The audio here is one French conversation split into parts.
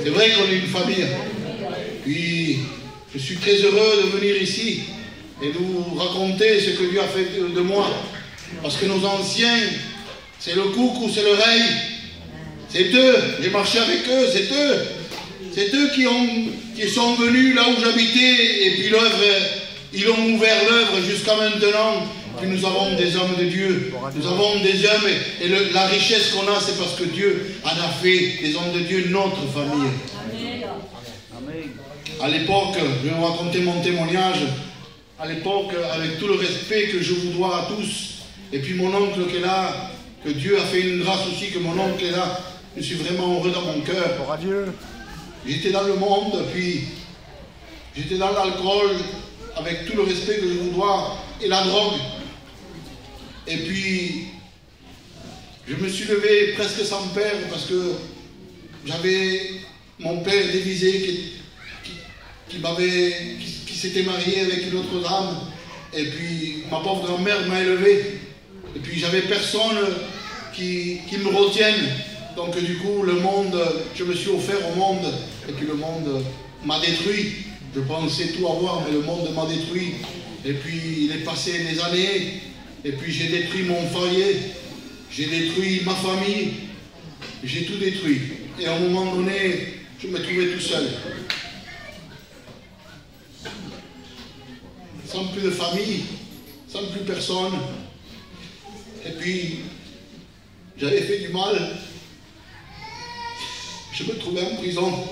C'est vrai qu'on est une famille. Puis, je suis très heureux de venir ici et de vous raconter ce que Dieu a fait de moi. Parce que nos anciens, c'est le coucou, c'est l'oreille. C'est eux, j'ai marché avec eux, c'est eux. C'est eux qui sont venus là où j'habitais et puis l'œuvre, ils ont ouvert l'œuvre jusqu'à maintenant. Puis nous avons des hommes de Dieu, nous avons des hommes et la richesse qu'on a, c'est parce que Dieu en a fait des hommes de Dieu notre famille. Amen. À l'époque, je vais vous raconter mon témoignage, à l'époque, avec tout le respect que je vous dois à tous, et puis mon oncle qui est là, que Dieu a fait une grâce aussi, que mon oncle est là, je suis vraiment heureux dans mon cœur. J'étais dans le monde, puis j'étais dans l'alcool, avec tout le respect que je vous dois, et la drogue. Et puis, je me suis levé presque sans père, parce que j'avais mon père dévisé qui s'était marié avec une autre dame, et puis ma pauvre grand-mère m'a élevé, et puis j'avais personne qui me retienne. Donc du coup, le monde, je me suis offert au monde, et puis le monde m'a détruit. Je pensais tout avoir, mais le monde m'a détruit. Et puis il est passé des années, et puis j'ai détruit mon foyer, j'ai détruit ma famille, j'ai tout détruit. Et à un moment donné, je me trouvais tout seul. Sans plus de famille, sans plus personne. Et puis, j'avais fait du mal. Je me trouvais en prison.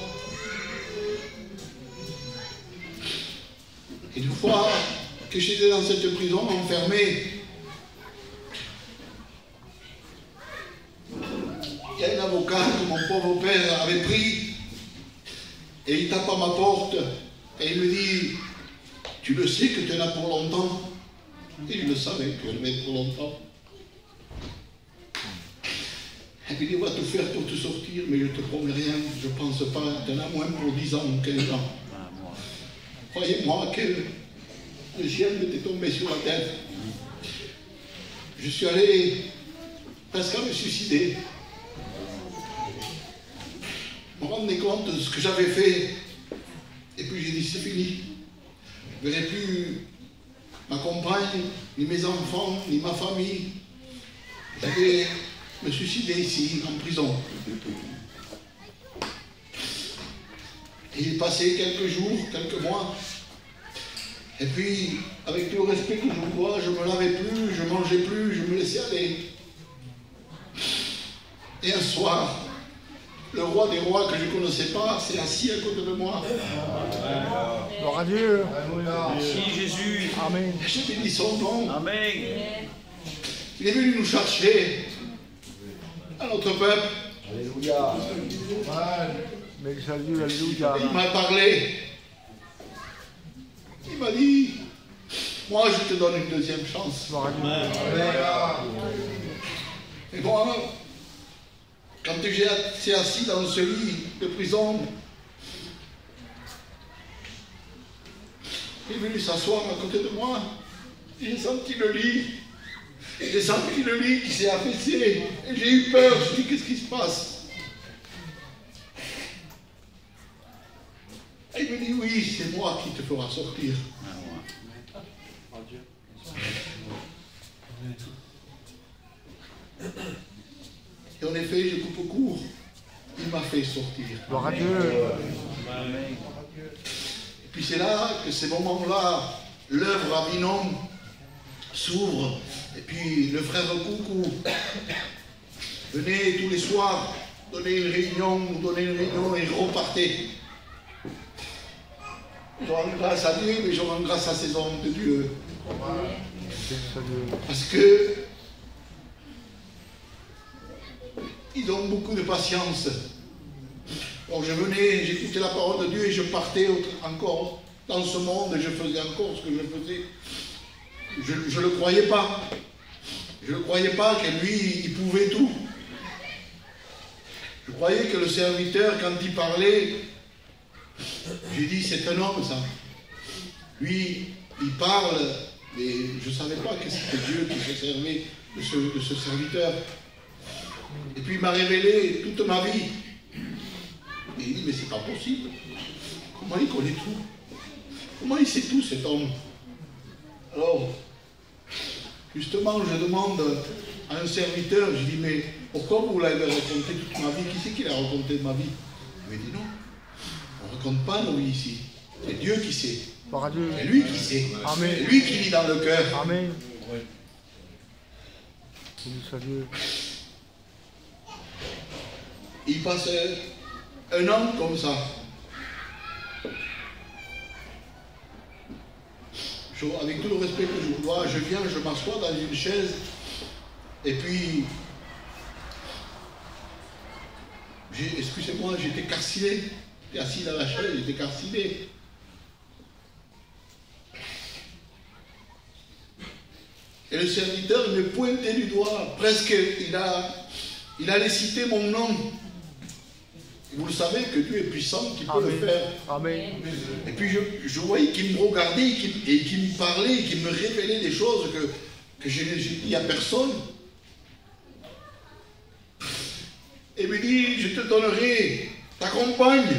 Et une fois que j'étais dans cette prison, enfermé, il y a un avocat que mon pauvre père avait pris, et il tape à ma porte, et il me dit, tu le sais que tu es là pour longtemps? Et je le savais que je vais être pour longtemps. Et puis il va tout faire pour te sortir, mais je ne te promets rien, je ne pense pas, tu en as moins pour 10 ans ou 15 ans. Croyez-moi que le ciel m'était tombé sur la tête. Je suis allé presque à me suicider. Je me rendais compte de ce que j'avais fait. Et puis j'ai dit, c'est fini. Je ne verrai plus ma compagne, ni mes enfants, ni ma famille. Je vais me suicider ici, en prison. Et il est passé quelques jours, quelques mois. Et puis, avec tout le respect que je vous dois, je ne me lavais plus, je ne mangeais plus, je me laissais aller. Et un soir, le roi des rois que je ne connaissais pas s'est assis à côté de moi. Gloire à Dieu. Merci Jésus. Amen. Et je bénis son nom. Amen. Il est venu nous chercher à notre peuple. Alléluia. Mais salut, alléluia. Il m'a parlé. Il m'a dit, moi je te donne une deuxième chance. Gloire à Dieu. Et moi, quand j'ai assis dans ce lit de prison, il est venu s'asseoir à côté de moi. J'ai senti le lit. J'ai senti le lit qui s'est affaissé. Et j'ai eu peur. Je me suis dit, qu'est-ce qui se passe? Et il me dit, oui, c'est moi qui te fera sortir. Et en effet, je coupe court. Il m'a fait sortir. Gloire à Dieu. Et puis c'est là que ces moments-là, l'œuvre Avinon s'ouvre. Et puis le frère Coucou venait tous les soirs donner une réunion, nous donner une réunion et repartait. Je rends grâce à Dieu, mais je rends grâce à ces hommes de Dieu. Parce que ils ont beaucoup de patience. Donc je venais, j'écoutais la parole de Dieu et je partais encore dans ce monde et je faisais encore ce que je faisais. Je ne le croyais pas. Je ne croyais pas que lui, il pouvait tout. Je croyais que le serviteur, quand il parlait, j'ai dit, c'est un homme, ça. Lui, il parle, mais je ne savais pas que c'était Dieu qui se servait de ce serviteur. Et puis il m'a révélé toute ma vie. Et il dit, mais c'est pas possible. Comment il connaît tout? Comment il sait tout, cet homme? Alors, justement, je demande à un serviteur, je dis, mais pourquoi vous l'avez raconté toute ma vie? Qui c'est qui l'a raconté de ma vie? Il me dit, non, on ne raconte pas nos vies ici. C'est Dieu qui sait. C'est lui qui sait. Amen. C'est lui qui vit dans le cœur. Amen. Dieu. Il passe un an comme ça. Avec tout le respect que je vous dois, je viens, je m'assois dans une chaise, et puis, excusez-moi, j'étais carciné. J'étais assis dans la chaise, j'étais carciné. Et le serviteur me pointait du doigt, presque, il allait citer mon nom. Et vous le savez que Dieu est puissant, qu'il peut le faire. Amen. Et puis je voyais qu'il me regardait et qu'il me parlait, qu'il me révélait des choses que je n'ai dit à personne. Et il me dit, je te donnerai ta compagne,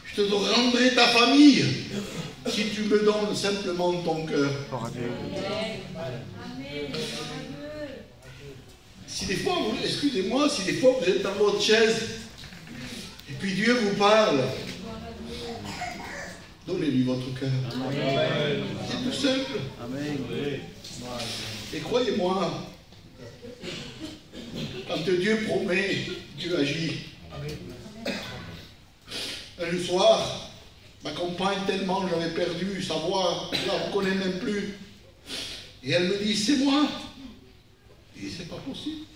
je te rendrai ta famille, si tu me donnes simplement ton cœur. Si des fois, excusez-moi, si des fois vous êtes dans votre chaise, et puis Dieu vous parle, donnez-lui votre cœur. C'est tout simple. Amen. Et croyez-moi, quand Dieu promet, Dieu agit. Un soir, ma compagne, tellement j'avais perdu sa voix, je ne la reconnais même plus. Et elle me dit, c'est moi. Et c'est pas possible.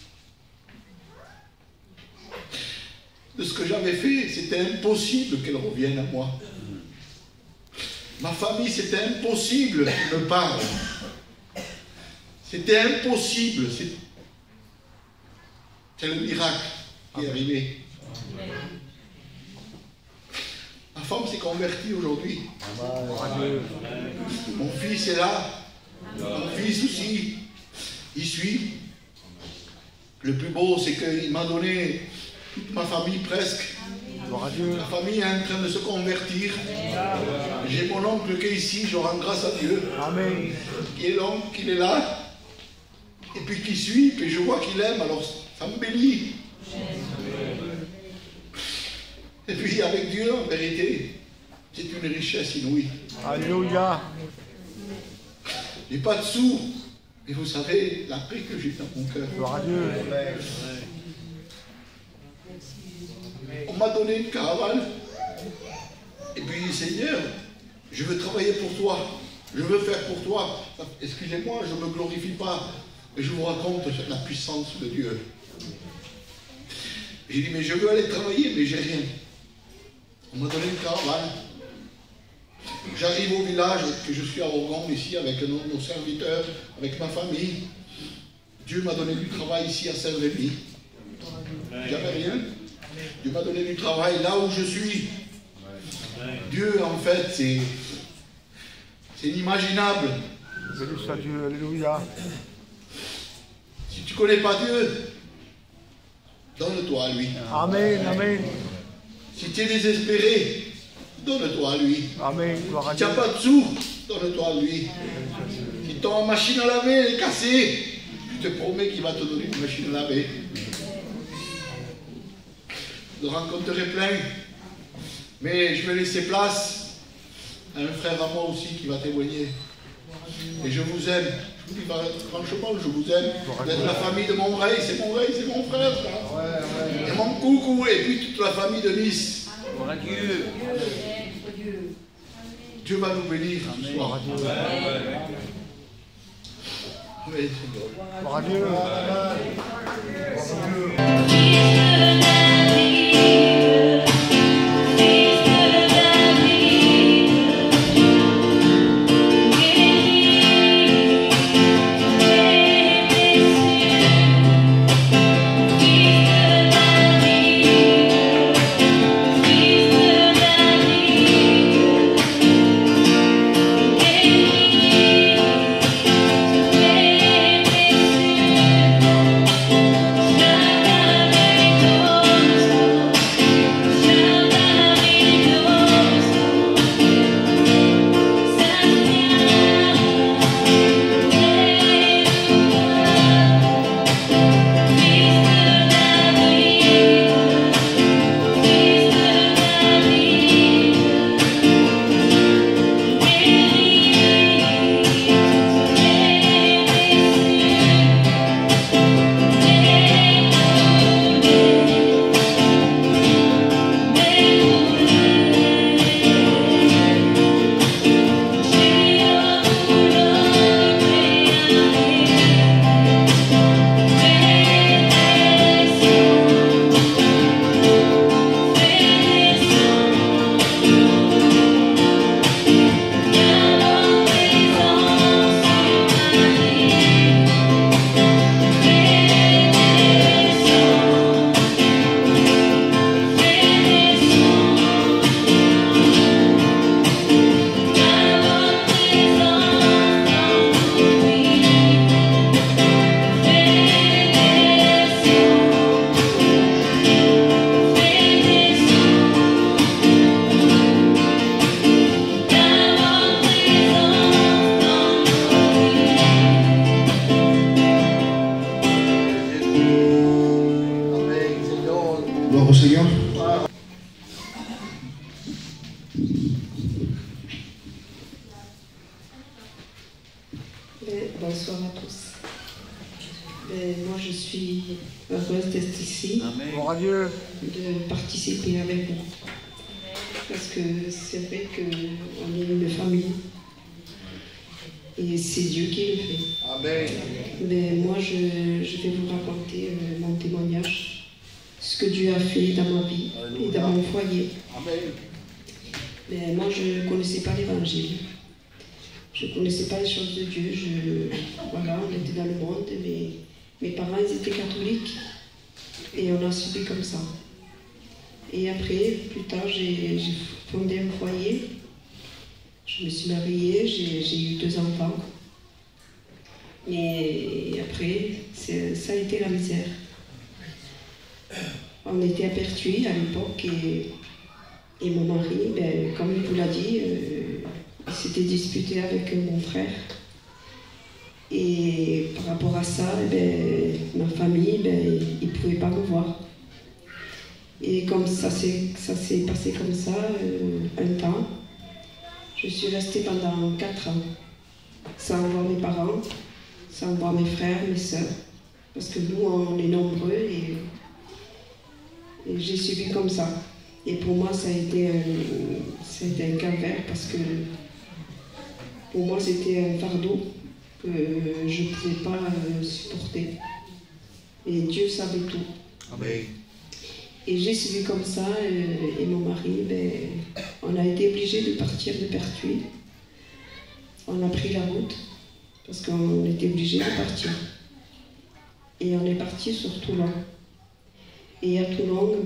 De ce que j'avais fait, c'était impossible qu'elle revienne à moi. Ma famille, c'était impossible qu'elle me parle. C'était impossible. C'est le miracle qui est arrivé. Ma femme s'est convertie aujourd'hui. Mon fils est là. Mon fils aussi. Il suit. Le plus beau, c'est qu'il m'a donné toute ma famille presque. Ma famille est en train de se convertir. J'ai mon oncle qui est ici, je rends grâce à Dieu. Amen. Qui est l'oncle, qui est là. Et puis qui suit, puis je vois qu'il aime, alors ça me bénit. Et puis avec Dieu, en vérité, c'est une richesse inouïe. Alléluia. J'ai pas de sous, mais vous savez la paix que j'ai dans mon cœur. Gloire à Dieu. On m'a donné une caravane. Et puis, Seigneur, je veux travailler pour toi. Je veux faire pour toi. Excusez-moi, je ne me glorifie pas. Mais je vous raconte la puissance de Dieu. J'ai dit, mais je veux aller travailler, mais j'ai rien. On m'a donné une caravane. J'arrive au village, que je suis à Ogon, ici, avec nos serviteurs, avec ma famille. Dieu m'a donné du travail ici à Saint-Rémy. J'avais rien. Dieu m'a donné du travail là où je suis. Dieu, en fait, c'est inimaginable. Béni soit Dieu, alléluia. Si tu ne connais pas Dieu, donne-toi à lui. Amen, amen. Si tu es désespéré, donne-toi à lui. Amen, gloire à Si tu Dieu. n'as pas de sous, donne-toi à lui. Si ton machine à laver est cassée, je te promets qu'il va te donner une machine à laver. Je rencontrerai plein. Mais je vais laisser place à un frère à moi aussi qui va témoigner. Et je vous aime. Je vous dis franchement, je vous aime. Vous êtes la famille de mon rey, c'est mon frère. Ça. Et mon coucou, et puis toute la famille de Nice. Gloire à Dieu. Dieu va nous bénir ce soir. Amen. Gloire à Dieu. Oh Alléluia. Bonsoir à tous. Moi, je suis heureuse d'être ici, Gloire à Dieu. de participer avec vous. Parce que c'est vrai qu'on est une famille. Et c'est Dieu qui le fait. Amen. Mais moi, je vais vous raconter mon témoignage, ce que Dieu a fait dans ma vie et dans mon foyer. Amen. Mais moi, je ne connaissais pas l'évangile. Je ne connaissais pas les choses de Dieu. Voilà, on était dans le monde, mais mes parents ils étaient catholiques et on a subi comme ça. Et après, plus tard, j'ai fondé un foyer. Je me suis mariée, j'ai eu 2 enfants. Et après, ça a été la misère. On était à Pertuis à l'époque et mon mari, comme il vous l'a dit, il s'était disputé avec mon frère. Et par rapport à ça, ma famille, ils ne pouvaient pas me voir. Et comme ça s'est passé comme ça, un temps, je suis restée pendant 4 ans, sans voir mes parents, sans voir mes frères, mes sœurs. Parce que nous, on est nombreux et j'ai subi comme ça. Et pour moi, ça a été un calvaire parce que pour moi, c'était un fardeau que je ne pouvais pas supporter. Et Dieu savait tout. Amen. Et j'ai suivi comme ça, et mon mari, on a été obligés de partir de Pertuis. On a pris la route, parce qu'on était obligés de partir. Et on est parti sur Toulon. Et à Toulon,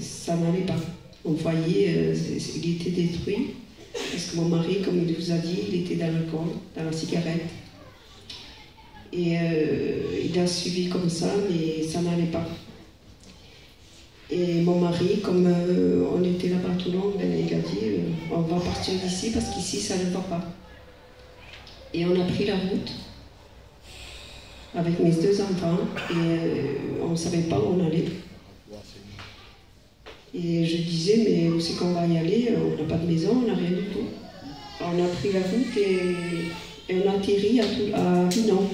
ça n'allait pas. Mon foyer, il était détruit, parce que mon mari, comme il vous a dit, il était dans l'alcool, dans la cigarette. Et il a suivi comme ça, mais ça n'allait pas. Et mon mari, comme on était là-bas à Toulon, il a dit on va partir d'ici parce qu'ici ça ne va pas. Et on a pris la route avec mes 2 enfants et on ne savait pas où on allait. Et je disais mais où c'est qu'on va y aller? On n'a pas de maison, on n'a rien du tout. On a pris la route et on a atterri à Avignon.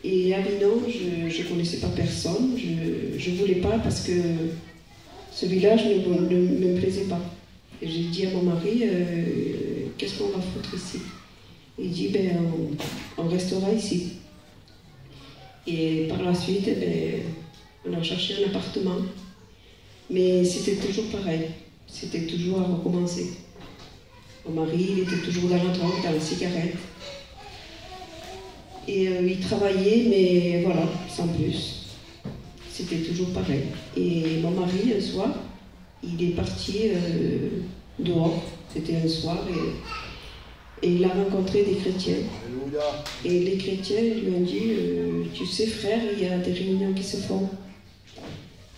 Et à Avignon, je ne connaissais pas personne, je ne voulais pas parce que ce village ne me plaisait pas. Et j'ai dit à mon mari, qu'est-ce qu'on va foutre ici? Il dit, on restera ici. Et par la suite, on a cherché un appartement, mais c'était toujours pareil, c'était toujours à recommencer. Mon mari, il était toujours dans la drogue, dans la cigarette. Et il travaillait, mais voilà, sans plus. C'était toujours pareil. Et mon mari, un soir, il est parti dehors. C'était un soir et il a rencontré des chrétiens. Alléluia. Et les chrétiens lui ont dit tu sais frère, il y a des réunions qui se font.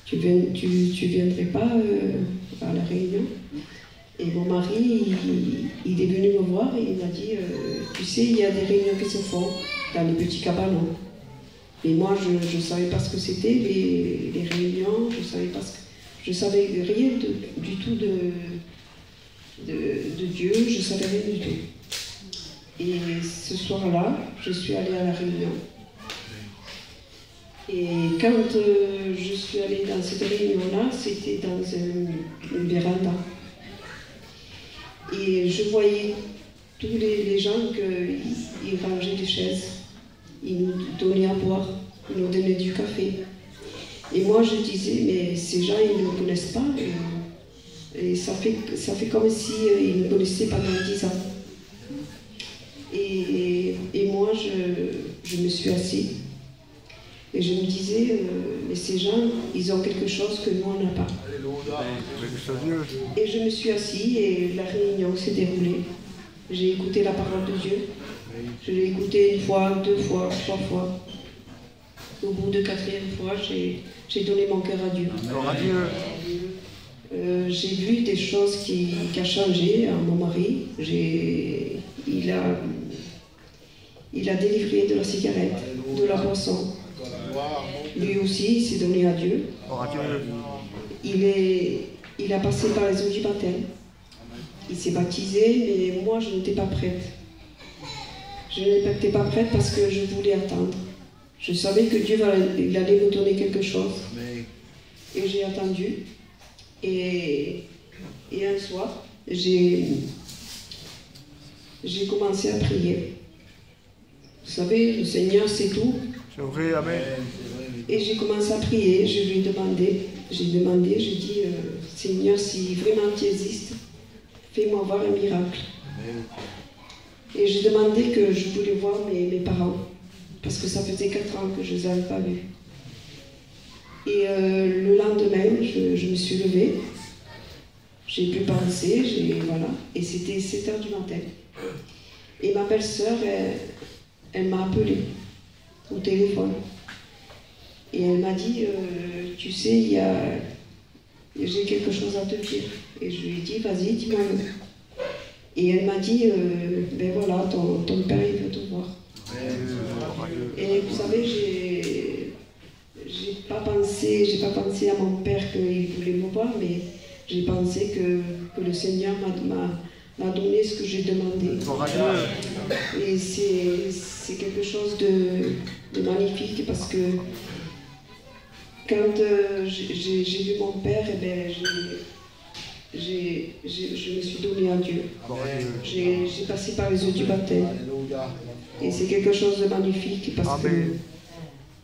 Tu viendrais pas à la réunion? Et mon mari, il est venu me voir et il m'a dit tu sais, il y a des réunions qui se font dans les petits cabanons. Et moi, je ne savais pas ce que c'était, les réunions, je savais rien du tout de Dieu, je savais rien du tout. Et ce soir-là, je suis allée à la réunion. Et quand je suis allée dans cette réunion-là, c'était dans une véranda. Et je voyais tous les gens qu'ils rangeaient les chaises, ils nous donnaient à boire, ils nous donnaient du café. Et moi je disais, mais ces gens ils ne me connaissent pas, et ça fait comme si ils me connaissaient pendant 10 ans. Et moi je me suis assise, et je me disais, mais ces gens, ils ont quelque chose que nous on n'a pas. Et je me suis assise et la réunion s'est déroulée. J'ai écouté la parole de Dieu. Je l'ai écoutée 1 fois, 2 fois, 3 fois. Au bout de 4e fois, j'ai donné mon cœur à Dieu. J'ai vu des choses qui ont changé à mon mari. Il a délivré de la cigarette, de la boisson. lui aussi, il s'est donné à Dieu. Gloire à Dieu. Il a passé par les eaux du baptême. Il s'est baptisé, mais moi, je n'étais pas prête. Je n'étais pas prête parce que je voulais attendre. Je savais que Dieu il allait me donner quelque chose. Et j'ai attendu. Et un soir, j'ai commencé à prier. Vous savez, le Seigneur, c'est tout. C'est vrai, amen. Et j'ai commencé à prier. Je lui ai demandé, j'ai dit, Seigneur, si vraiment tu existes, fais-moi voir un miracle. Et j'ai demandé que je voulais voir mes parents, parce que ça faisait 4 ans que je ne les avais pas vus. Et le lendemain, je me suis levée, j'ai pu penser, voilà, et c'était 7h du matin. Et ma belle-sœur, elle m'a appelée au téléphone. Et elle m'a dit, tu sais, j'ai quelque chose à te dire. Et je lui ai dit, vas-y, dis-moi-le. Et elle m'a dit, ben voilà, ton père, il veut te voir. Et vous savez, j'ai pas pensé à mon père qu'il voulait me voir, mais j'ai pensé que le Seigneur m'a donné ce que j'ai demandé. Et c'est quelque chose de magnifique, parce que quand j'ai vu mon père, eh ben, je me suis donné à Dieu. J'ai passé par les eaux du baptême. Et c'est quelque chose de magnifique, parce que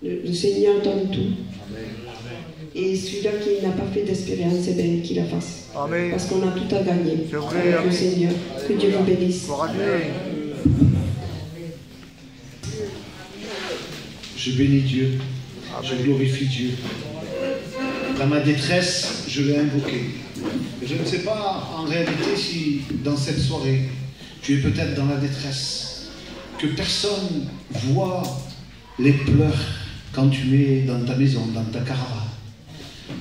le Seigneur donne tout. Et celui-là qui n'a pas fait d'expérience, eh bien, qu'il la fasse. Parce qu'on a tout à gagner avec le Seigneur. Que Dieu vous bénisse. Je bénis Dieu, je glorifie Dieu. Dans ma détresse, je l'ai invoqué. Je ne sais pas en réalité si dans cette soirée, tu es peut-être dans la détresse, que personne voit les pleurs quand tu es dans ta maison, dans ta caravane,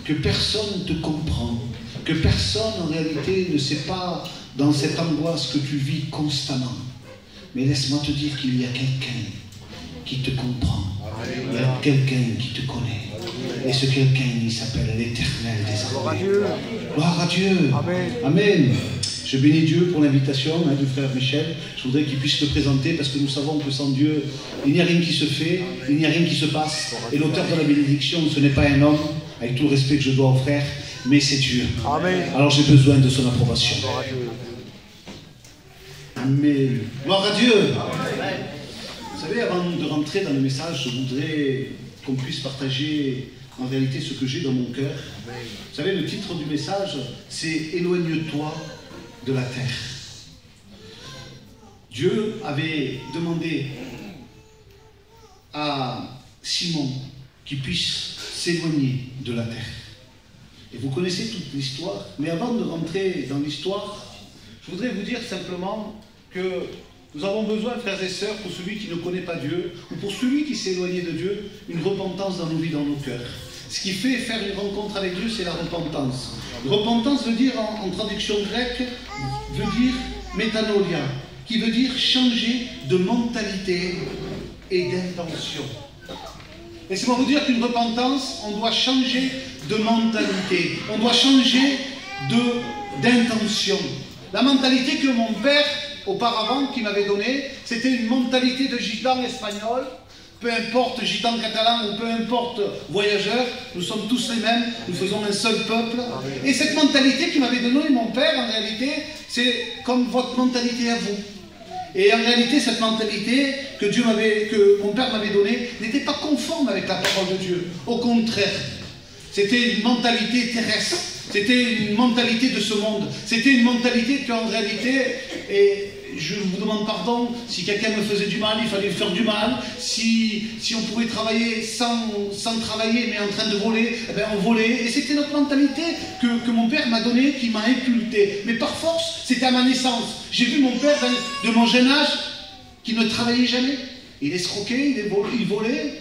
que personne te comprend, que personne en réalité ne sait pas dans cette angoisse que tu vis constamment. Mais laisse-moi te dire qu'il y a quelqu'un qui te comprend, il y a quelqu'un qui te connaît. Et ce quelqu'un, il s'appelle l'Éternel des armées. Gloire à Dieu. Amen. Amen. Je bénis Dieu pour l'invitation du frère Michel. Je voudrais qu'il puisse le présenter, parce que nous savons que sans Dieu, il n'y a rien qui se fait, il n'y a rien qui se passe. Et l'auteur de la bénédiction, ce n'est pas un homme, avec tout le respect que je dois au frère, mais c'est Dieu. Amen. Alors j'ai besoin de son approbation. Gloire à Dieu. Amen. Gloire à Dieu. Vous savez, avant de rentrer dans le message, je voudrais qu'on puisse partager en réalité ce que j'ai dans mon cœur. Vous savez, le titre du message, c'est « Éloigne-toi de la terre ». Dieu avait demandé à Simon qu'il puisse s'éloigner de la terre. Et vous connaissez toute l'histoire, mais avant de rentrer dans l'histoire, je voudrais vous dire simplement que nous avons besoin, frères et sœurs, pour celui qui ne connaît pas Dieu, ou pour celui qui s'est éloigné de Dieu, une repentance dans nos vies, dans nos cœurs. Ce qui fait faire une rencontre avec Dieu, c'est la repentance. Repentance veut dire, en traduction grecque, veut dire métanoia, qui veut dire changer de mentalité et d'intention. Laissez-moi vous dire qu'une repentance, on doit changer de mentalité, on doit changer d'intention. La mentalité que mon père, auparavant, qui m'avait donnée, c'était une mentalité de gitan espagnol. Peu importe gitan catalan ou peu importe voyageur, nous sommes tous les mêmes, nous faisons un seul peuple. Et cette mentalité qui m'avait donnée mon père, en réalité, c'est comme votre mentalité à vous. Et en réalité, cette mentalité que mon père m'avait donnée n'était pas conforme avec la parole de Dieu. Au contraire, c'était une mentalité terrestre. C'était une mentalité de ce monde. C'était une mentalité qu'en réalité, et je vous demande pardon, si quelqu'un me faisait du mal, il fallait faire du mal. Si on pouvait travailler sans travailler, mais en train de voler, eh bien on volait. Et c'était notre mentalité que mon père m'a donnée, qui m'a inculté. Mais par force, c'était à ma naissance. J'ai vu mon père de mon jeune âge qui ne travaillait jamais. Il escroquait, il volait,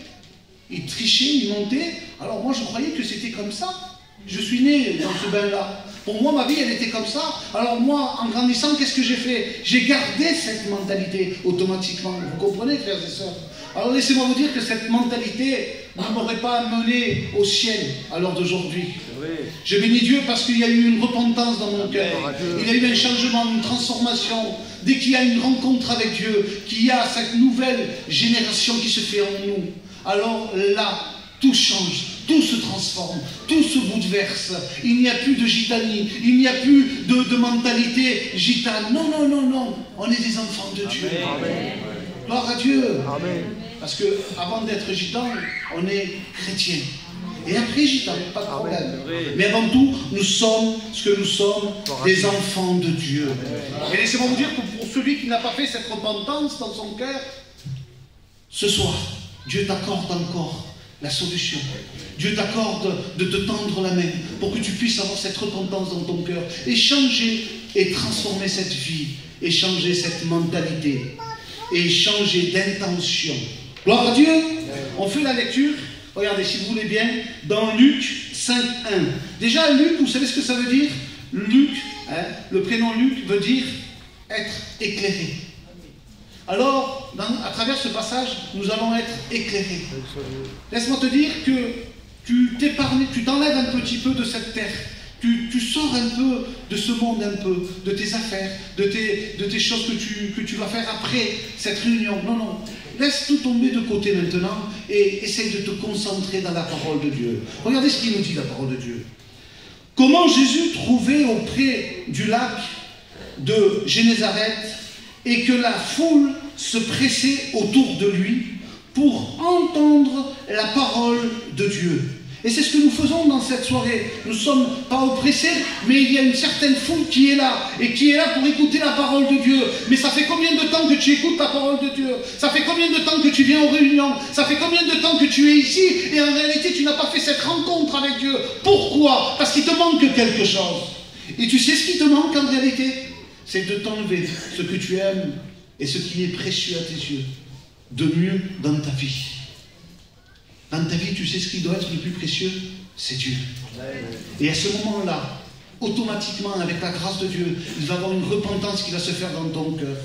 il trichait, il montait. Alors moi je croyais que c'était comme ça. Je suis né dans ce bain-là. Pour moi, ma vie, elle était comme ça. Alors moi, en grandissant, qu'est-ce que j'ai fait? J'ai gardé cette mentalité automatiquement. Vous comprenez, frères et sœurs? Alors laissez-moi vous dire que cette mentalité ne m'aurait pas amené au ciel à l'heure d'aujourd'hui. Je bénis Dieu parce qu'il y a eu une repentance dans mon cœur. Il y a eu un changement, une transformation. Dès qu'il y a une rencontre avec Dieu, qu'il y a cette nouvelle génération qui se fait en nous, alors là, tout change, tout se transforme, tout se bouleverse. Il n'y a plus de gitanie, il n'y a plus de mentalité gitane. Non, non, non, non. On est des enfants de Dieu. Amen. Gloire à Dieu. Amen. Parce qu'avant d'être gitan, on est chrétien. Et après gitan, pas de problème. Mais avant tout, nous sommes ce que nous sommes, des enfants de Dieu. Et laissez-moi vous dire que pour celui qui n'a pas fait cette repentance dans son cœur, ce soir, Dieu t'accorde encore la solution. Dieu t'accorde de te tendre la main pour que tu puisses avoir cette repentance dans ton cœur et changer et transformer cette vie, et changer cette mentalité, et changer d'intention. Gloire à Dieu. On fait la lecture, regardez si vous voulez bien, dans Luc 5.1. Déjà Luc, vous savez ce que ça veut dire? Luc, le prénom Luc veut dire être éclairé. Alors, à travers ce passage, nous allons être éclairés. Laisse-moi te dire que tu t'enlèves un petit peu de cette terre. Tu sors un peu de ce monde, un peu, de tes affaires, de tes choses que tu vas faire après cette réunion. Non, non. Laisse tout tomber de côté maintenant et essaye de te concentrer dans la parole de Dieu. Regardez ce qu'il nous dit, la parole de Dieu. Comment Jésus trouvait auprès du lac de Génézareth et que la foule se pressait autour de lui pour entendre la parole de Dieu. Et c'est ce que nous faisons dans cette soirée. Nous ne sommes pas oppressés, mais il y a une certaine foule qui est là, et qui est là pour écouter la parole de Dieu. Mais ça fait combien de temps que tu écoutes la parole de Dieu? Ça fait combien de temps que tu viens aux réunions? Ça fait combien de temps que tu es ici, et en réalité tu n'as pas fait cette rencontre avec Dieu? Pourquoi? Parce qu'il te manque quelque chose. Et tu sais ce qui te manque en réalité? C'est de t'enlever ce que tu aimes et ce qui est précieux à tes yeux, de mieux dans ta vie. Dans ta vie, tu sais ce qui doit être le plus précieux? C'est Dieu. Et à ce moment-là, automatiquement, avec la grâce de Dieu, il va y avoir une repentance qui va se faire dans ton cœur.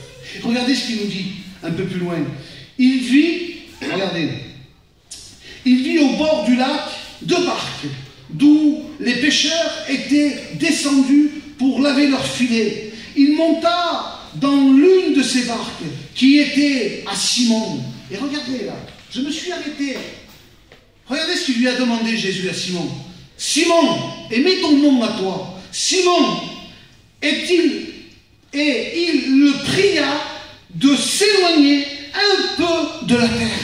Regardez ce qu'il nous dit un peu plus loin. Il vit, regardez, il vit au bord du lac deux barques, d'où les pêcheurs étaient descendus pour laver leurs filets. Il monta dans l'une de ces barques qui était à Simon. Et regardez là, je me suis arrêté. Regardez ce qu'il lui a demandé Jésus à Simon. Simon, et mets ton nom à toi. Simon, et il le pria de s'éloigner un peu de la terre.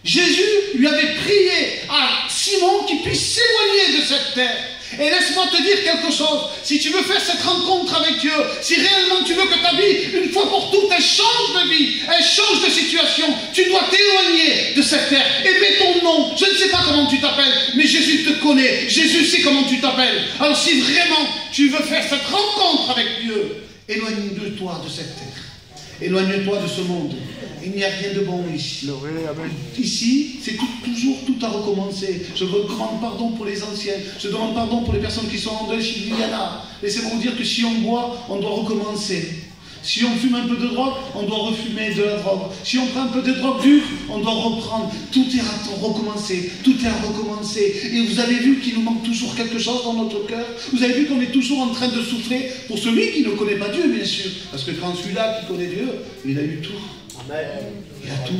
Jésus lui avait prié à Simon qu'il puisse s'éloigner de cette terre. Et laisse-moi te dire quelque chose, si tu veux faire cette rencontre avec Dieu, si réellement tu veux que ta vie, une fois pour toutes, elle change de vie, elle change de situation, tu dois t'éloigner de cette terre et mets ton nom. Je ne sais pas comment tu t'appelles, mais Jésus te connaît, Jésus sait comment tu t'appelles. Alors si vraiment tu veux faire cette rencontre avec Dieu, éloigne-toi de cette terre. Éloigne-toi de ce monde. Il n'y a rien de bon ici. Ici, c'est toujours tout à recommencer. Je demande pardon pour les anciens. Je demande pardon pour les personnes qui sont en deuil. Il y en a. Laissez-moi vous dire que si on boit, on doit recommencer. Si on fume un peu de drogue, on doit refumer de la drogue. Si on prend un peu de drogue dure, on doit reprendre. Tout est à recommencer. Tout est à recommencer. Et vous avez vu qu'il nous manque toujours quelque chose dans notre cœur. Vous avez vu qu'on est toujours en train de souffrir pour celui qui ne connaît pas Dieu, bien sûr. Parce que quand celui-là qui connaît Dieu, il a eu tout. Amen. Il a tout.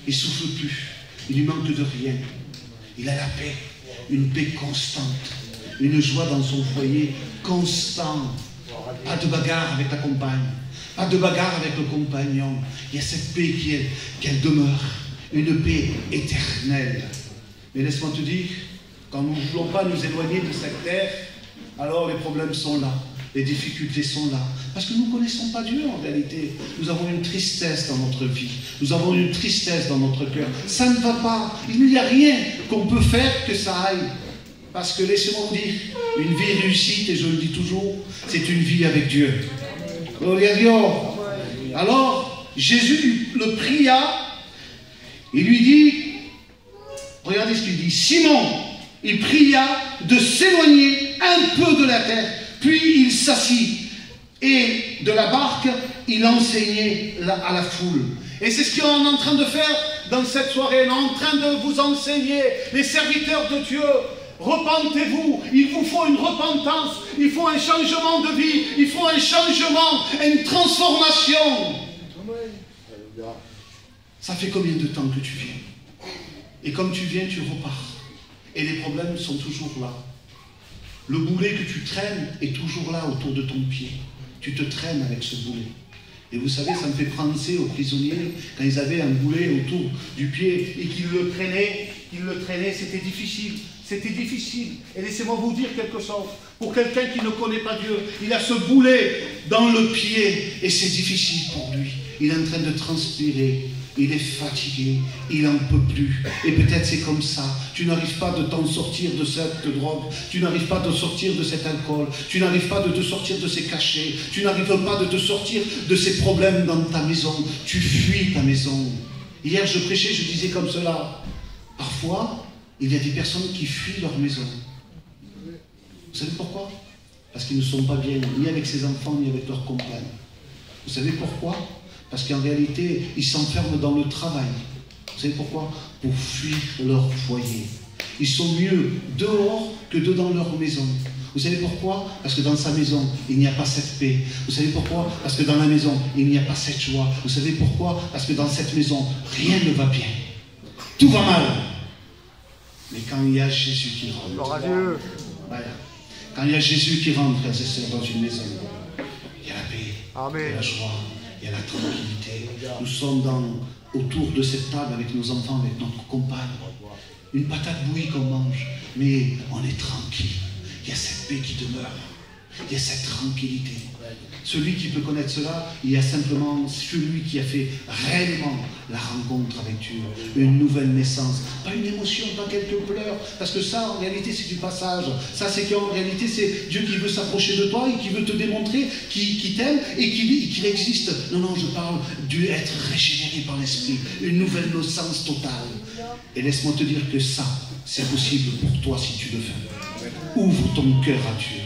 Il ne souffle plus. Il lui manque de rien. Il a la paix. Une paix constante. Une joie dans son foyer constante. Pas de bagarre avec ta compagne. Pas de bagarre avec le compagnon. Il y a cette paix qu'elle demeure. Une paix éternelle. Mais laisse-moi te dire, quand nous ne voulons pas nous éloigner de cette terre, alors les problèmes sont là. Les difficultés sont là. Parce que nous ne connaissons pas Dieu en réalité. Nous avons une tristesse dans notre vie. Nous avons une tristesse dans notre cœur. Ça ne va pas. Il n'y a rien qu'on peut faire que ça aille. Parce que laissez-moi vous dire, une vie réussite, et je le dis toujours, c'est une vie avec Dieu. Gloria a Dieu. Alors, Jésus le pria, il lui dit, regardez ce qu'il dit, Simon, il pria de s'éloigner un peu de la terre, puis il s'assit, et de la barque, il enseignait à la foule. Et c'est ce qu'on est en train de faire dans cette soirée. On est en train de vous enseigner, les serviteurs de Dieu. Repentez-vous, il vous faut une repentance, il faut un changement de vie, il faut un changement, une transformation. Ça fait combien de temps que tu viens? Et comme tu viens, tu repars. Et les problèmes sont toujours là. Le boulet que tu traînes est toujours là autour de ton pied. Tu te traînes avec ce boulet. Et vous savez, ça me fait penser aux prisonniers, quand ils avaient un boulet autour du pied et qu'ils le traînaient, c'était difficile. C'était difficile. Et laissez-moi vous dire quelque chose. Pour quelqu'un qui ne connaît pas Dieu, il a ce boulet dans le pied et c'est difficile pour lui. Il est en train de transpirer. Il est fatigué, il n'en peut plus. Et peut-être c'est comme ça. Tu n'arrives pas de t'en sortir de cette drogue. Tu n'arrives pas de sortir de cet alcool. Tu n'arrives pas de te sortir de ces cachets. Tu n'arrives pas de te sortir de ces problèmes dans ta maison. Tu fuis ta maison. Hier, je prêchais, je disais comme cela. Parfois, il y a des personnes qui fuient leur maison. Vous savez pourquoi? Parce qu'ils ne sont pas bien, ni avec ses enfants, ni avec leurs compagnes. Vous savez pourquoi? Parce qu'en réalité, ils s'enferment dans le travail. Vous savez pourquoi? Pour fuir leur foyer. Ils sont mieux dehors que dans leur maison. Vous savez pourquoi? Parce que dans sa maison, il n'y a pas cette paix. Vous savez pourquoi? Parce que dans la maison, il n'y a pas cette joie. Vous savez pourquoi? Parce que dans cette maison, rien ne va bien. Tout va mal. Mais quand il y a Jésus qui rentre, Gloire à Dieu. Voilà. Quand il y a Jésus qui rentre, frères et sœurs, dans une maison, il y a la paix, Amen. il y a la joie, il y a la tranquillité. Nous sommes autour de cette table avec nos enfants, avec notre compagne. Une patate bouillie qu'on mange, mais on est tranquille. Il y a cette paix qui demeure. Il y a cette tranquillité. Celui qui peut connaître cela, il y a simplement celui qui a fait réellement la rencontre avec Dieu, une nouvelle naissance. Pas une émotion, pas quelques pleurs, parce que ça, en réalité, c'est du passage. Ça, c'est qu'en réalité, c'est Dieu qui veut s'approcher de toi et qui veut te démontrer qu'il t'aime et qu'il existe. Non, non, je parle d'être régénéré par l'Esprit, une nouvelle naissance totale. Et laisse-moi te dire que ça, c'est possible pour toi si tu le veux. Ouvre ton cœur à Dieu.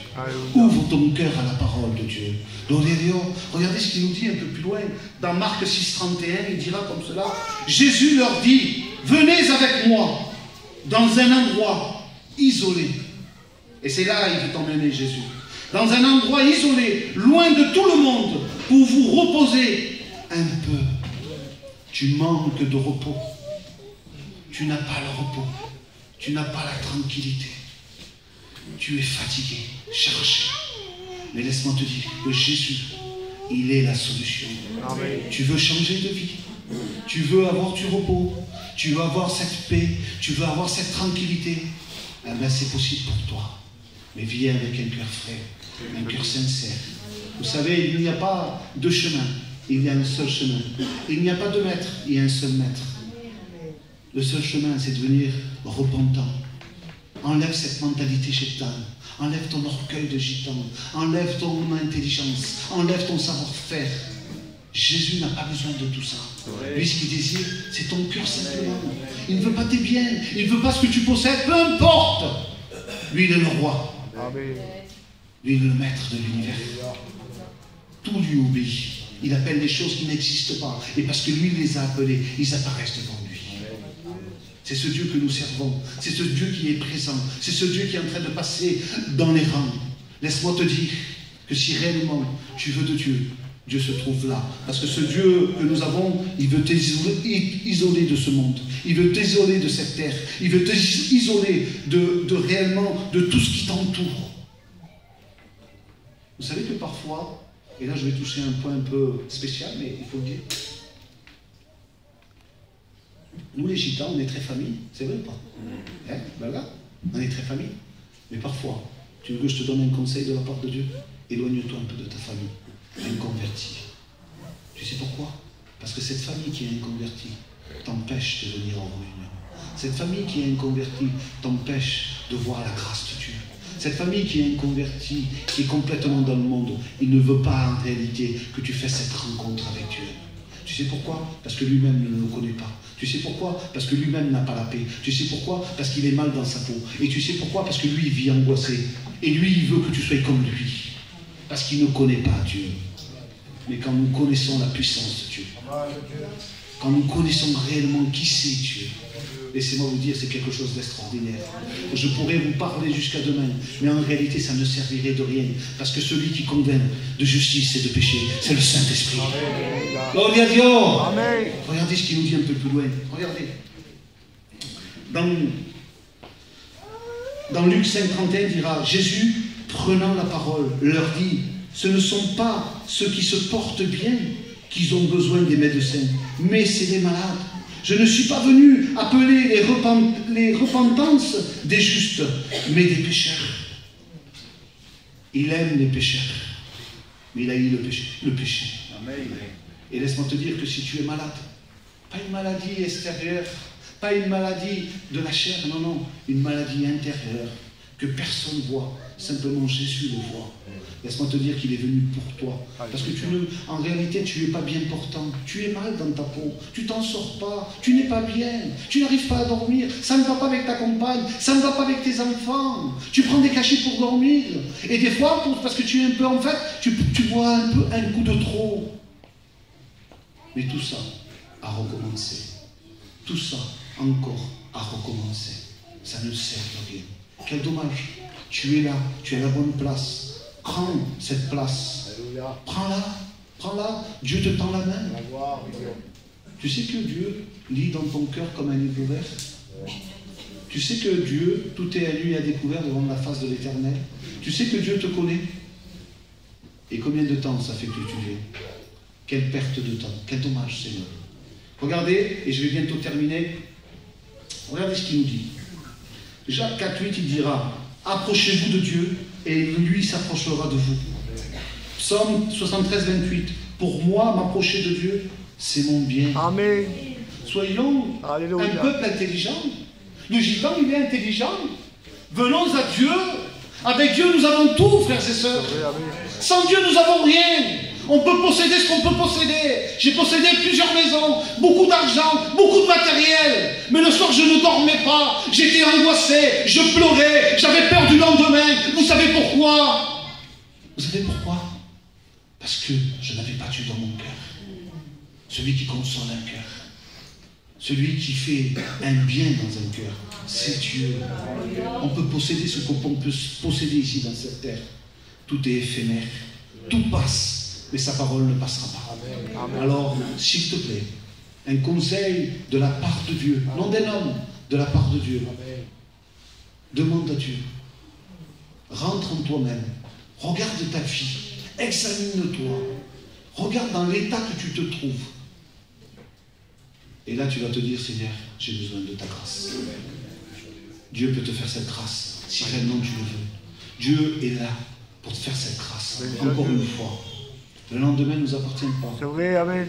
Ouvre ton cœur à la parole de Dieu. Regardez ce qu'il nous dit un peu plus loin. Dans Marc 6,31, il dira comme cela. Jésus leur dit, venez avec moi dans un endroit isolé. Et c'est là qu'il veut t'emmener Jésus. Dans un endroit isolé, loin de tout le monde, pour vous reposer un peu. Tu manques de repos. Tu n'as pas le repos. Tu n'as pas la tranquillité. Tu es fatigué, chargé. Mais laisse-moi te dire que Jésus, il est la solution. Amen. Tu veux changer de vie. Tu veux avoir du repos. Tu veux avoir cette paix. Tu veux avoir cette tranquillité. Eh bien, c'est possible pour toi. Mais viens avec un cœur frais, un cœur sincère. Vous savez, il n'y a pas deux chemins. Il y a un seul chemin. Il n'y a pas deux maîtres. Il y a un seul maître. Le seul chemin, c'est de devenir repentant. Enlève cette mentalité gitane. Enlève ton orgueil de gitan. Enlève ton intelligence. Enlève ton savoir-faire. Jésus n'a pas besoin de tout ça. Lui, ce qu'il désire, c'est ton cœur simplement. Il ne veut pas tes biens. Il ne veut pas ce que tu possèdes. Peu importe. Lui, il est le roi. Lui, il est le maître de l'univers. Tout lui obéit. Il appelle des choses qui n'existent pas. Et parce que lui les a appelées, ils apparaissent devant lui. C'est ce Dieu que nous servons. C'est ce Dieu qui est présent. C'est ce Dieu qui est en train de passer dans les rangs. Laisse-moi te dire que si réellement tu veux de Dieu, Dieu se trouve là. Parce que ce Dieu que nous avons, il veut t'isoler de ce monde. Il veut t'isoler de cette terre. Il veut t'isoler de réellement de tout ce qui t'entoure. Vous savez que parfois, et là je vais toucher un point un peu spécial, mais il faut le dire. Nous les gitans, on est très famille, c'est vrai ou pas? Hein? Voilà, on est très famille. Mais parfois, tu veux que je te donne un conseil de la part de Dieu? Éloigne-toi un peu de ta famille, inconvertie. Tu sais pourquoi? Parce que cette famille qui est inconvertie t'empêche de venir en réunion. Cette famille qui est inconvertie t'empêche de voir la grâce de Dieu. Cette famille qui est inconvertie, qui est complètement dans le monde, il ne veut pas en réalité que tu fasses cette rencontre avec Dieu. Tu sais pourquoi? Parce que lui-même ne le connaît pas. Tu sais pourquoi? Parce que lui-même n'a pas la paix. Tu sais pourquoi? Parce qu'il est mal dans sa peau. Et tu sais pourquoi? Parce que lui, il vit angoissé. Et lui, il veut que tu sois comme lui. Parce qu'il ne connaît pas Dieu. Mais quand nous connaissons la puissance de Dieu, quand nous connaissons réellement qui c'est Dieu, laissez-moi vous dire, c'est quelque chose d'extraordinaire. Je pourrais vous parler jusqu'à demain, mais en réalité, ça ne servirait de rien. Parce que celui qui convainc de justice et de péché, c'est le Saint-Esprit. Gloria a Dieu. Amen. Regardez ce qu'il nous dit un peu plus loin. Regardez. Dans Luc 5,31, il dira, Jésus, prenant la parole, leur dit, ce ne sont pas ceux qui se portent bien qui ont besoin des médecins, mais c'est les malades. Je ne suis pas venu appeler les repentances des justes, mais des pécheurs. Il aime les pécheurs, mais il a eu le péché. Amen. Et laisse-moi te dire que si tu es malade, pas une maladie extérieure, pas une maladie de la chair, non, non, une maladie intérieure que personne ne voit, simplement Jésus le voit. Laisse-moi te dire qu'il est venu pour toi. Parce que en réalité, tu n'es pas bien portant. Tu es mal dans ta peau. Tu t'en sors pas. Tu n'es pas bien. Tu n'arrives pas à dormir. Ça ne va pas avec ta compagne. Ça ne va pas avec tes enfants. Tu prends des cachets pour dormir. Et des fois, parce que tu es un peu, en fait, tu bois un coup de trop. Mais tout ça a recommencé. Tout ça, encore, a recommencé. Ça ne sert à rien. Quel dommage. Tu es là, tu es à la bonne place. Prends cette place. Prends-la, prends-la. Dieu te tend la main. Tu sais que Dieu lit dans ton cœur comme un livre ouvert. Tu sais que Dieu, tout est à lui et à découvert devant la face de l'Éternel. Tu sais que Dieu te connaît. Et combien de temps ça fait que tu viens? Quelle perte de temps. Quel dommage, Seigneur. Regardez, et je vais bientôt terminer. Regardez ce qu'il nous dit. Jacques 4,8, il dira, approchez-vous de Dieu et lui s'approchera de vous. Psaume 73, 28, pour moi, m'approcher de Dieu, c'est mon bien. Amen. Soyons Alléluia. un peuple intelligent. Le gitan, il est intelligent. Venons à Dieu. Avec Dieu, nous avons tout, frères et sœurs. Sans Dieu, nous n'avons rien. On peut posséder ce qu'on peut posséder. J'ai possédé plusieurs maisons, beaucoup d'argent, beaucoup de matériel. Mais le soir, je ne dormais pas. J'étais angoissé, je pleurais, j'avais peur du lendemain. Vous savez pourquoi? Vous savez pourquoi? Parce que je n'avais pas Dieu dans mon cœur. Celui qui console un cœur. Celui qui fait un bien dans un cœur. C'est Dieu. On peut posséder ce qu'on peut posséder ici dans cette terre. Tout est éphémère. Tout passe. Mais sa parole ne passera pas. Amen. Alors, s'il te plaît, un conseil de la part de Dieu, non d'un homme, de la part de Dieu. Amen. Demande à Dieu. Rentre en toi-même. Regarde ta vie. Examine-toi. Regarde dans l'état que tu te trouves. Et là, tu vas te dire, Seigneur, j'ai besoin de ta grâce. Dieu peut te faire cette grâce, si réellement tu le veux. Dieu est là pour te faire cette grâce. Encore une fois. Le lendemain ne nous appartient pas. C'est vrai, amen.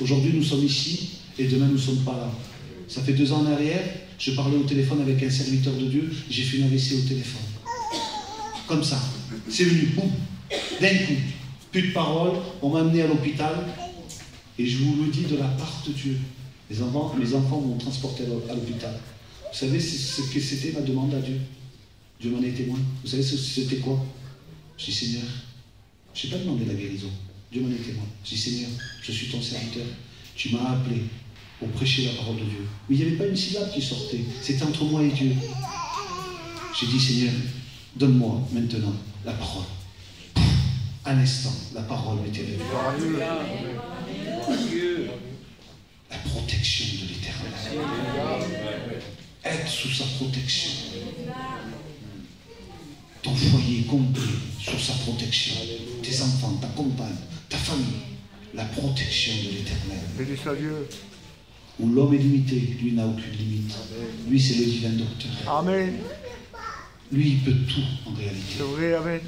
Aujourd'hui, nous sommes ici et demain, nous ne sommes pas là. Ça fait 2 ans en arrière, je parlais au téléphone avec un serviteur de Dieu, j'ai fait une AVC au téléphone. Comme ça. C'est venu, boum, d'un coup. Plus de parole, on m'a amené à l'hôpital et je vous le dis de la part de Dieu. Mes enfants m'ont transporté à l'hôpital. Vous savez ce que c'était ma demande à Dieu? Dieu m'en est témoin. Vous savez c'était quoi? Je dis, Seigneur, je n'ai pas demandé la guérison. Dieu m'en est témoin. Je dis, Seigneur, je suis ton serviteur. Tu m'as appelé pour prêcher la parole de Dieu. Mais il n'y avait pas une syllabe qui sortait. C'était entre moi et Dieu. J'ai dit, Seigneur, donne-moi maintenant la parole. Un instant, la parole m'était révélée. La protection de l'Éternel. Être sous sa protection. Ton foyer complet sur sa protection. Tes enfants, ta compagne, ta famille. La protection de l'Éternel. Béni soit Dieu. Où l'homme est limité, lui n'a aucune limite. Lui, c'est le divin docteur. Amen. Lui, il peut tout en réalité. C'est vrai, amen.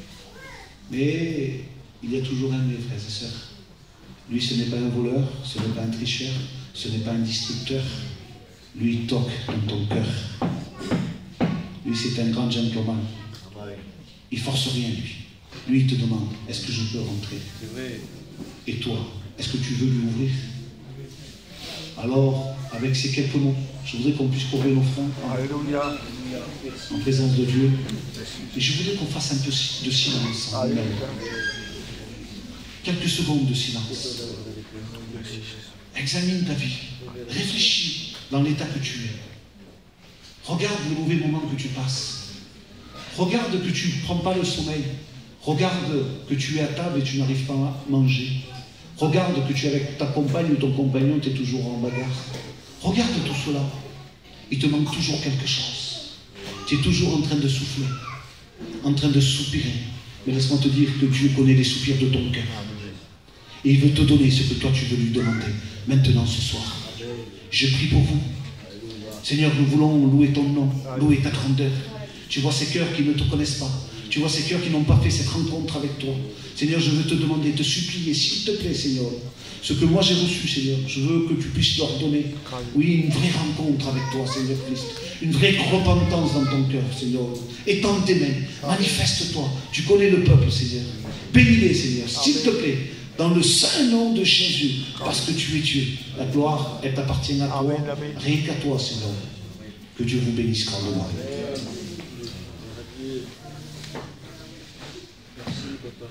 Mais il y a toujours un mais, frères et sœurs. Lui, ce n'est pas un voleur, ce n'est pas un tricheur, ce n'est pas un destructeur. Lui, il toque dans ton cœur. Lui, c'est un grand gentleman. Il force rien, lui. Lui, il te demande, est-ce que je peux rentrer? Et toi, est-ce que tu veux lui ouvrir? Alors, avec ces quelques mots, je voudrais qu'on puisse couvrir nos fronts en présence de Dieu. Et je voudrais qu'on fasse un peu de silence. Quelques secondes de silence. Examine ta vie. Réfléchis dans l'état que tu es. Regarde le mauvais moment que tu passes. Regarde que tu ne prends pas le sommeil. Regarde que tu es à table et tu n'arrives pas à manger. Regarde que tu es avec ta compagne ou ton compagnon, tu es toujours en bagarre. Regarde tout cela. Il te manque toujours quelque chose. Tu es toujours en train de souffler, en train de soupirer. Mais laisse-moi te dire que Dieu connaît les soupirs de ton cœur. Et il veut te donner ce que toi tu veux lui demander. Maintenant ce soir. Je prie pour vous. Seigneur, nous voulons louer ton nom, louer ta grandeur. Tu vois ces cœurs qui ne te connaissent pas. Tu vois ces cœurs qui n'ont pas fait cette rencontre avec toi. Seigneur, je veux te demander, te supplier, s'il te plaît, Seigneur, ce que moi j'ai reçu, Seigneur, je veux que tu puisses leur donner, oui, une vraie rencontre avec toi, Seigneur Christ. Une vraie repentance dans ton cœur, Seigneur. Étends tes mains, manifeste-toi. Tu connais le peuple, Seigneur. Bénis-les, Seigneur, s'il te plaît. Dans le saint nom de Jésus, parce que tu es Dieu. La gloire, elle t'appartient à toi, rien qu'à toi, Seigneur. Que Dieu vous bénisse grandement. Merci, papa.